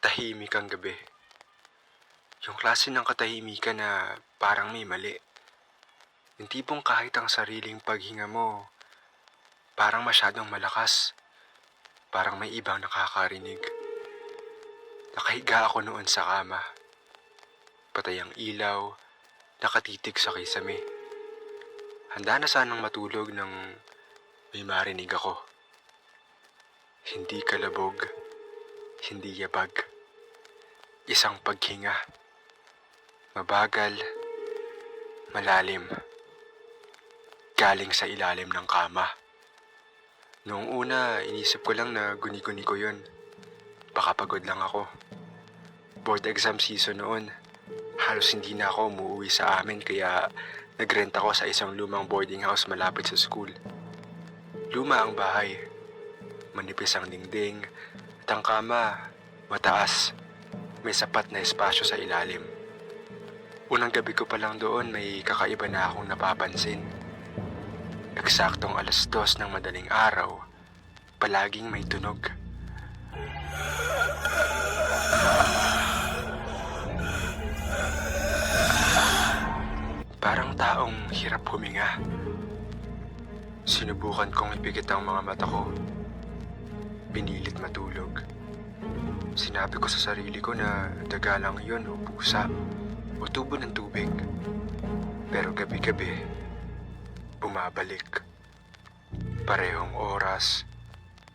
Tahimik ang gabi. Yung klase ng katahimikan na parang may mali. Yung tipong kahit ang sariling paghinga mo, parang masyadong malakas. Parang may ibang nakakarinig. Nakahiga ako noon sa kama. Patay ang ilaw, nakatitig sa kisame. Handa na sanang matulog nang may marinig ako. Hindi kalabog, hindi yabag. Isang paghinga. Mabagal, malalim. Galing sa ilalim ng kama. Noong una, inisip ko lang na guni-guni ko yun. Baka pagod lang ako. Board exam season noon. Halos hindi na ako umuwi sa amin kaya nagrent ako sa isang lumang boarding house malapit sa school. Luma ang bahay. Manipis ang dingding at ang kama mataas. May sapat na espasyo sa ilalim. Unang gabi ko pa lang doon may kakaiba na akong napapansin. Eksaktong 2:00 ng madaling araw, palaging may tunog. Parang taong hirap huminga. Sinubukan kong ipikit ang mga mata ko. Pinilit matulog. Sinabi ko sa sarili ko na daga lang yun o pusa o tubo ng tubig. Pero gabi-gabi, bumabalik. Parehong oras,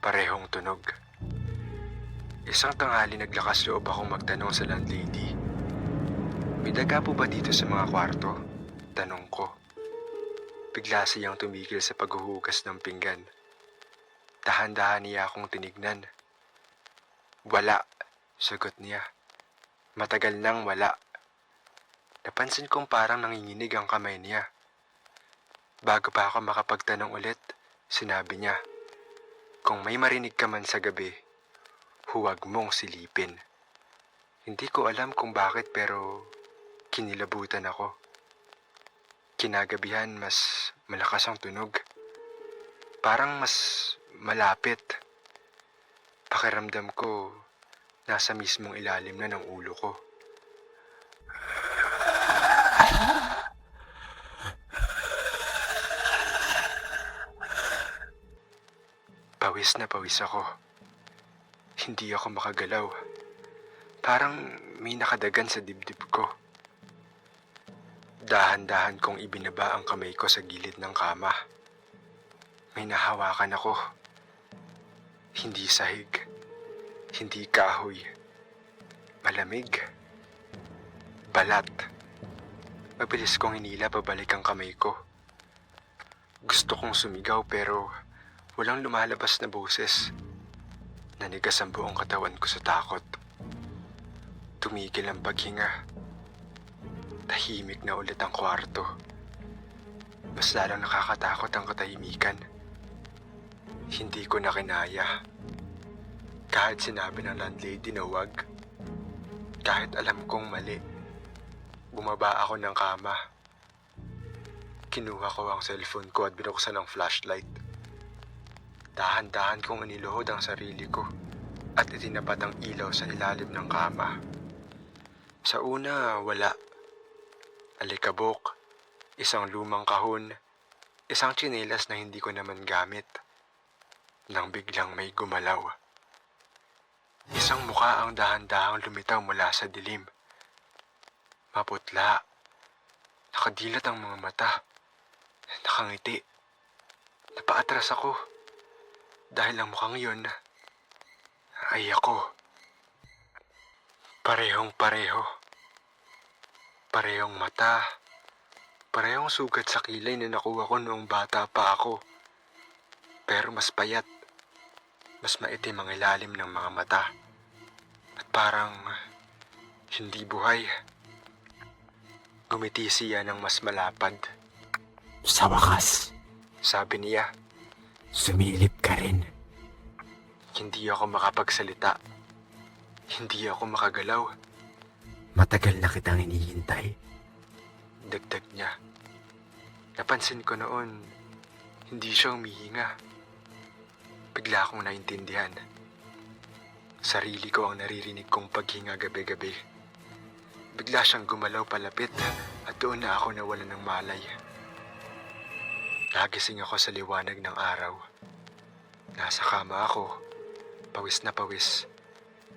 parehong tunog. Isang tanghali naglakas loob akong magtanong sa landlady. May daga po ba dito sa mga kwarto? Tanong ko. Bigla siyang tumigil sa paghuhugas ng pinggan. Dahan-dahan niya akong tinignan. Wala, sagot niya. Matagal nang wala. Napansin kong parang nanginginig ang kamay niya. Bago pa ako makapagtanong ulit, sinabi niya, kung may marinig ka man sa gabi, huwag mong silipin. Hindi ko alam kung bakit pero kinilabutan ako. Kinagabihan mas malakas ang tunog. Parang mas malapit. Pakiramdam ko, nasa mismong ilalim na ng ulo ko. Pawis na pawis ako. Hindi ako makagalaw. Parang may nakadagan sa dibdib ko. Dahan-dahan kong ibinaba ang kamay ko sa gilid ng kama. May nahawakan ako. Hindi sahig. Hindi kahoy. Malamig. Balat. Mabilis kong hinila pabalik ang kamay ko. Gusto kong sumigaw pero walang lumalabas na boses. Nanigas ang buong katawan ko sa takot. Tumigil ang paghinga. Tahimik na ulit ang kwarto. Mas lalong nakakatakot ang katahimikan. Hindi ko na kinaya. Kahit sinabi ng landlady na huwag. Kahit alam kong mali. Bumaba ako ng kama. Kinuha ko ang cellphone ko at binuksan ang flashlight. Dahan-dahan kong iniluhod ang sarili ko at itinapat ang ilaw sa ilalim ng kama. Sa una, wala. Alikabok, isang lumang kahon, isang tsinelas na hindi ko naman gamit. Nang biglang may gumalaw. Isang mukha ang dahan-dahang lumitaw mula sa dilim. Maputla. Nakadilat ang mga mata. Nakangiti. Napaatras ako. Dahil ang mukhang yun ay ako. Parehong pareho. Parehong mata. Parehong sugat sa kilay na nakuha ko noong bata pa ako. Pero mas payat. Mas maitim ang ilalim ng mga mata. At parang hindi buhay. Gumiti siya ng mas malapad. Sa wakas, Sabi niya, sumilip ka rin. hindi ako makapagsalita. Hindi ako makagalaw. Matagal na kitang hinihintay. Dagdag niya. Napansin ko noon, hindi siya humihinga. Bigla akong naintindihan. Sarili ko ang naririnig kong paghinga gabi-gabi. Bigla siyang gumalaw palapit at doon na ako nawalan ng malay. Nagising ako sa liwanag ng araw. Nasa kama ako, pawis na pawis.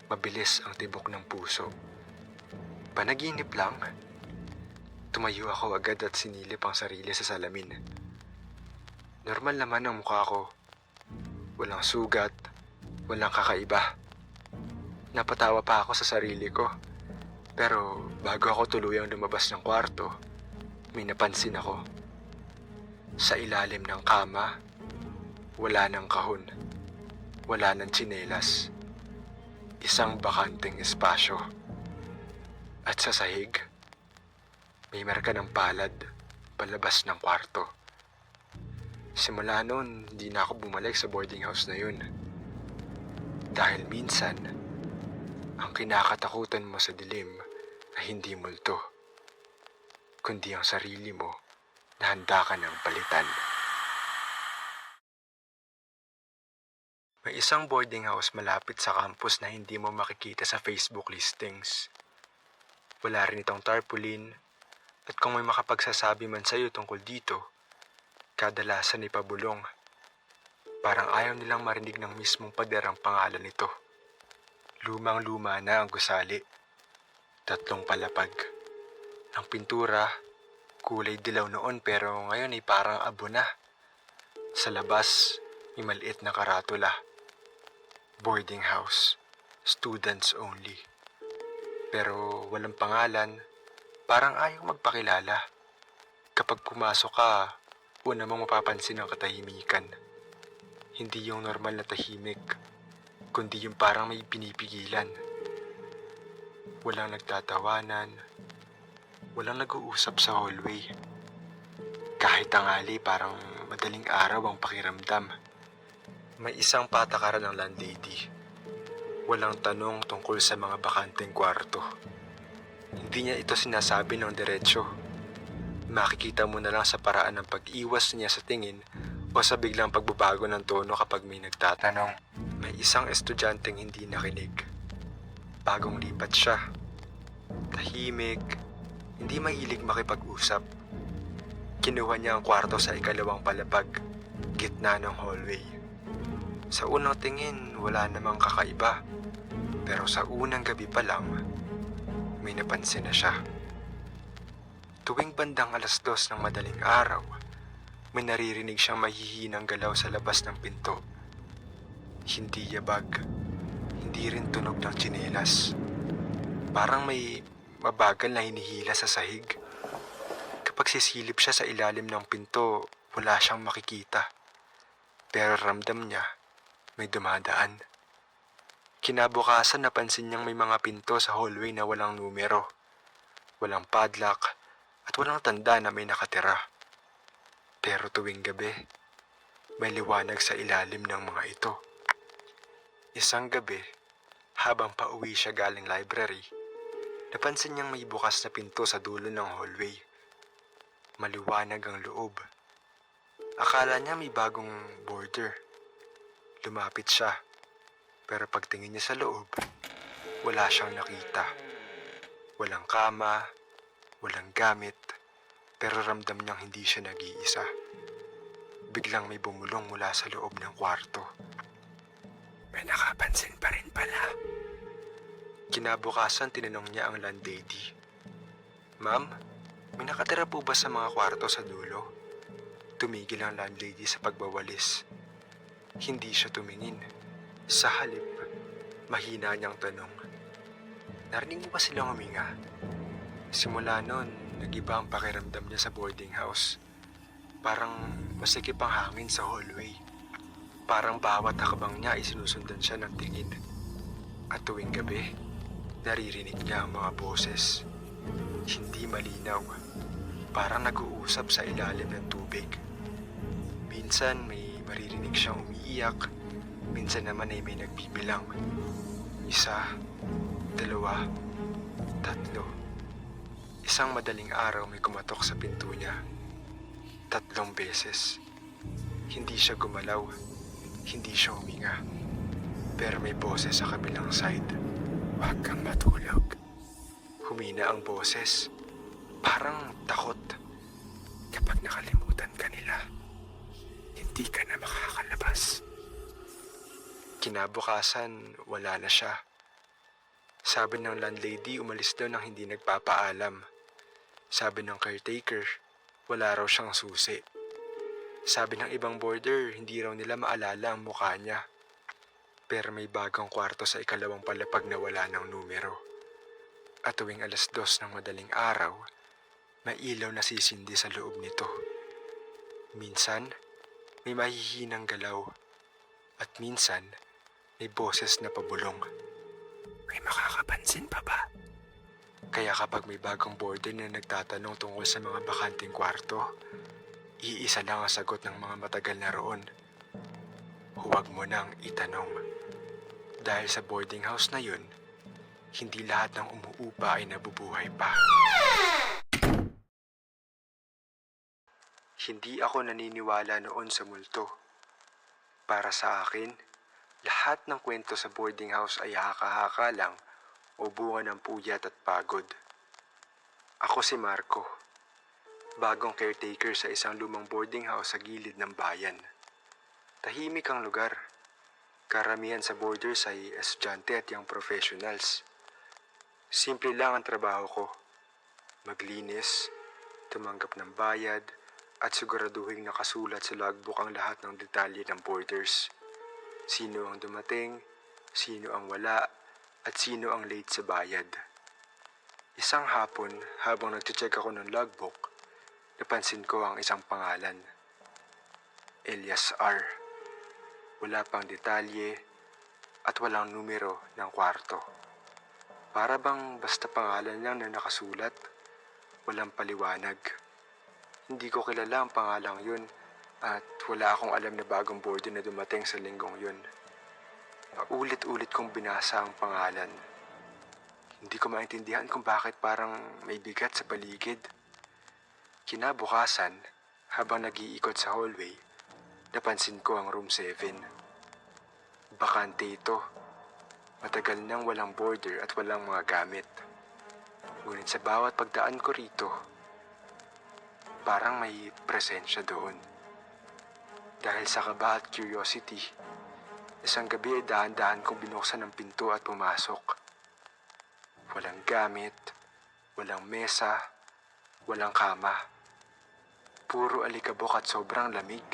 Mabilis ang tibok ng puso. Panaginip lang. Tumayo ako agad at sinilip ang sarili sa salamin. Normal naman ang mukha ko. Walang sugat, walang kakaiba. Napatawa pa ako sa sarili ko. Pero bago ako tuluyang lumabas ng kwarto, may napansin ako. Sa ilalim ng kama, wala ng kahon, wala ng tsinelas. Isang bakanteng espasyo. At sa sahig, may marka ng palad palabas ng kwarto. Simula noon, hindi na ako bumalik sa boarding house na yun. Dahil minsan, ang kinakatakutan mo sa dilim ay hindi multo, kundi ang sarili mo na handa ka ng palitan. May isang boarding house malapit sa campus na hindi mo makikita sa Facebook listings. Wala rin itong tarpaulin, at kung may makapagsasabi man sa'yo tungkol dito, kadalasan ay pabulong. Parang ayaw nilang marinig ng mismong paderang pangalan nito. Lumang-luma na ang gusali. 3 palapag. Ang pintura, kulay dilaw noon pero ngayon ay parang abo na. Sa labas, may maliit na karatula. Boarding house, students only. Pero walang pangalan, parang ayaw magpakilala. Kapag pumasok ka, una mong mapapansin ang katahimikan. Hindi yung normal na tahimik, kundi yung parang may pinipigilan. Walang nagtatawanan, walang nag-uusap sa hallway. Kahit tanghali, parang madaling araw ang pakiramdam. May isang patakaran ng landlady. Walang tanong tungkol sa mga bakanteng kwarto. Hindi niya ito sinasabi ng diretsyo. Makikita mo na lang sa paraan ng pag-iwas niya sa tingin o sa biglang pagbabago ng tono kapag may nagtatanong. May isang estudyanteng hindi nakinig. Bagong lipat siya. Tahimik, hindi mahilig makipag-usap. Kinuha niya ang kwarto sa 2nd palapag, gitna ng hallway. Sa unang tingin, wala namang kakaiba. Pero sa unang gabi pa lang, may napansin na siya. Tuwing bandang 2:00 ng madaling araw, may naririnig siyang mahihinang galaw sa labas ng pinto. Hindi yabag, hindi rin tunog ng tsinelas. Parang may mabagal na hinihila sa sahig. Kapag sisilip siya sa ilalim ng pinto, wala siyang makikita. Pero ramdam niya, may dumadaan. Kinabukasan napansin niyang may mga pinto sa hallway na walang numero, walang padlock, at walang tanda na may nakatira. Pero tuwing gabi, may liwanag sa ilalim ng mga ito. Isang gabi, habang pauwi siya galing library, napansin niyang may bukas na pinto sa dulo ng hallway. Maliwanag ang loob. Akala niya may bagong boarder. Lumapit siya, pero pagtingin niya sa loob, wala siyang nakita. Walang kama, walang gamit, pero ramdam niyang hindi siya nag-iisa. Biglang may bumulong mula sa loob ng kwarto. May nakapansin pa rin pala. Kinabukasan tinanong niya ang landlady. Ma'am, may nakatira po ba sa mga kwarto sa dulo? Tumigil ang landlady sa pagbawalis. Hindi siya tumingin. Sa halip, mahina niyang tanong. Narinig mo ba silang huminga? Simula noon, nag-iba ang pakiramdam niya sa boarding house. Parang masikip ang hangin sa hallway. Parang bawat hakbang niya ay sinusundan siya ng tingin. At tuwing gabi, naririnig niya ang mga boses. Hindi malinaw. Parang nag-uusap sa ilalim ng tubig. Minsan may maririnig siyang umiiyak. Minsan naman ay may nagbibilang. 1, 2, 3. Isang madaling araw may kumatok sa pinto niya. 3 beses. Hindi siya gumalaw. Hindi siya huminga. Pero may boses sa kabilang side. Huwag kang matulog. Humina ang boses. Parang takot. Kapag nakalimutan ka nila, hindi ka na makakalabas. Kinabukasan, wala na siya. Sabi ng landlady, umalis daw nang hindi nagpapaalam. Sabi ng caretaker, wala raw siyang susi. Sabi ng ibang boarder, hindi raw nila maalala ang mukha niya. Pero may bagong kwarto sa ikalawang palapag na wala ng numero. At tuwing 2:00 ng madaling araw, may ilaw na sisindi sa loob nito. Minsan, may mahihinang galaw. At minsan, may boses na pabulong. May makakapansin pa ba? Kaya kapag may bagong boarder na nagtatanong tungkol sa mga bakanting kwarto, iisa lang ang sagot ng mga matagal na roon. Huwag mo nang itanong. Dahil sa boarding house na yun, hindi lahat ng umuupa ay nabubuhay pa. Hindi ako naniniwala noon sa multo. Para sa akin, lahat ng kwento sa boarding house ay haka-haka lang o bunga ng puyat at pagod. Ako si Marco, bagong caretaker sa isang lumang boarding house sa gilid ng bayan. Tahimik ang lugar. Karamihan sa boarders ay estudyante at young professionals. Simple lang ang trabaho ko. Maglinis, tumanggap ng bayad, at siguraduhing nakasulat sa logbook ang lahat ng detalye ng boarders. Sino ang dumating, sino ang wala, at sino ang late sa bayad. Isang hapon, habang nag-check ako ng logbook, napansin ko ang isang pangalan. Elias R. Wala pang detalye at walang numero ng kwarto. Para bang basta pangalan lang na nakasulat, walang paliwanag. Hindi ko kilala ang pangalang yun at wala akong alam na bagong boarder na dumating sa linggong yun. Paulit-ulit kong binasa ang pangalan. Hindi ko maintindihan kung bakit parang may bigat sa paligid. Kinabukasan, habang nag-iikot sa hallway, napansin ko ang room 7. Bakante ito. Matagal nang walang boarder at walang mga gamit. Ngunit sa bawat pagdaan ko rito, parang may presensya doon. Dahil sa kaba at curiosity, isang gabi ay dahan-dahan kong binuksan ang pinto at pumasok. Walang gamit, walang mesa, walang kama. Puro alikabok at sobrang lamig.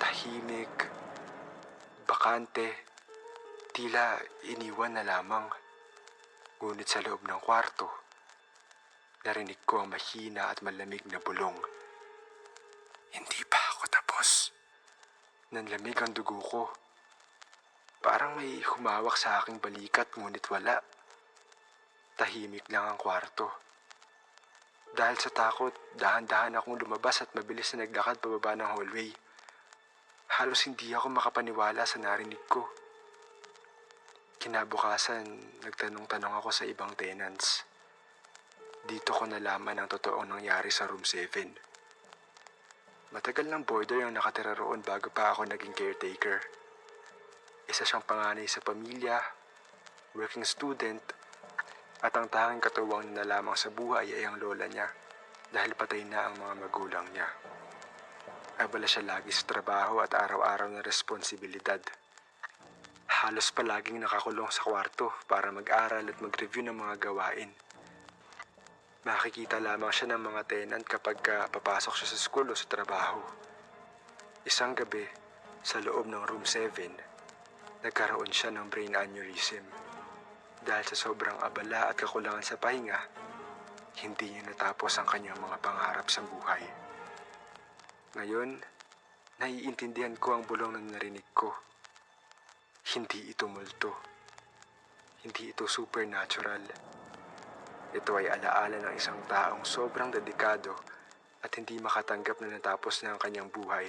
Tahimik, bakante, tila iniwan na lamang. Ngunit sa loob ng kwarto, narinig ko ang mahina at malamig na bulong. Hindi pa ako tapos. Nanlamig ang dugo ko. Parang may humawak sa aking balikat ngunit wala. Tahimik lang ang kwarto. Dahil sa takot, dahan-dahan akong lumabas at mabilis na naglakad pababa ng hallway. Halos hindi ako makapaniwala sa narinig ko. Kinabukasan, nagtanong-tanong ako sa ibang tenants. Dito ko nalaman ang totoong nangyari sa room 7. Matagal ng boarder ang nakatira roon bago pa ako naging caretaker. Isa siyang panganay sa pamilya, working student, at ang tanging katuwang na lamang sa buhay ay ang lola niya dahil patay na ang mga magulang niya. Abala siya lagi sa trabaho at araw-araw na responsibilidad. Halos palaging nakakulong sa kwarto para mag-aral at mag-review ng mga gawain. Makikita lamang siya ng mga tenant kapag papasok siya sa school o sa trabaho. Isang gabi, sa loob ng room 7, nagkaroon siya ng brain aneurysm. Dahil sa sobrang abala at kakulangan sa pahinga, hindi niya natapos ang kanyang mga pangarap sa buhay. Ngayon, naiintindihan ko ang bulong na narinig ko. Hindi ito multo. Hindi ito supernatural. Ito ay alaala ng isang taong sobrang dedikado at hindi makatanggap na natapos na ang kanyang buhay.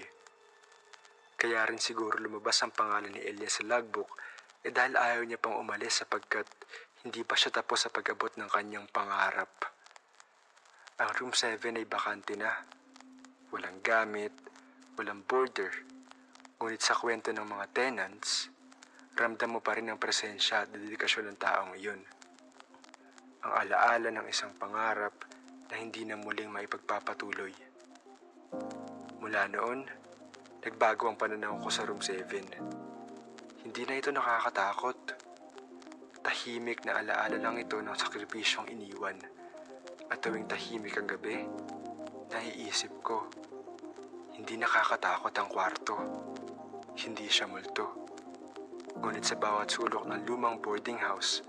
Kaya rin siguro lumabas ang pangalan ni Elias sa logbook dahil ayaw niya pang umalis sapagkat hindi pa siya tapos sa pag-abot ng kanyang pangarap. Ang room 7 ay bakante na. Walang gamit, walang boarder. Ngunit sa kwento ng mga tenants, ramdam mo pa rin ang presensya at dedikasyon ng taong iyon. Ang alaala ng isang pangarap na hindi na muling maipagpapatuloy. Mula noon, nagbago ang pananaw ko sa Room 7. Hindi na ito nakakatakot. Tahimik na alaala lang ito ng sakripisyong iniwan. At tuwing tahimik ang gabi, naiisip ko, hindi nakakatakot ang kwarto. Hindi siya multo. Ngunit sa bawat sulok ng lumang boarding house,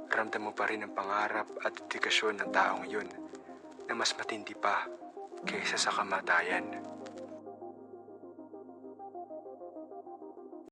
ramdam mo pa rin ang pangarap at dedikasyon ng taong yun na mas matindi pa kaysa sa kamatayan.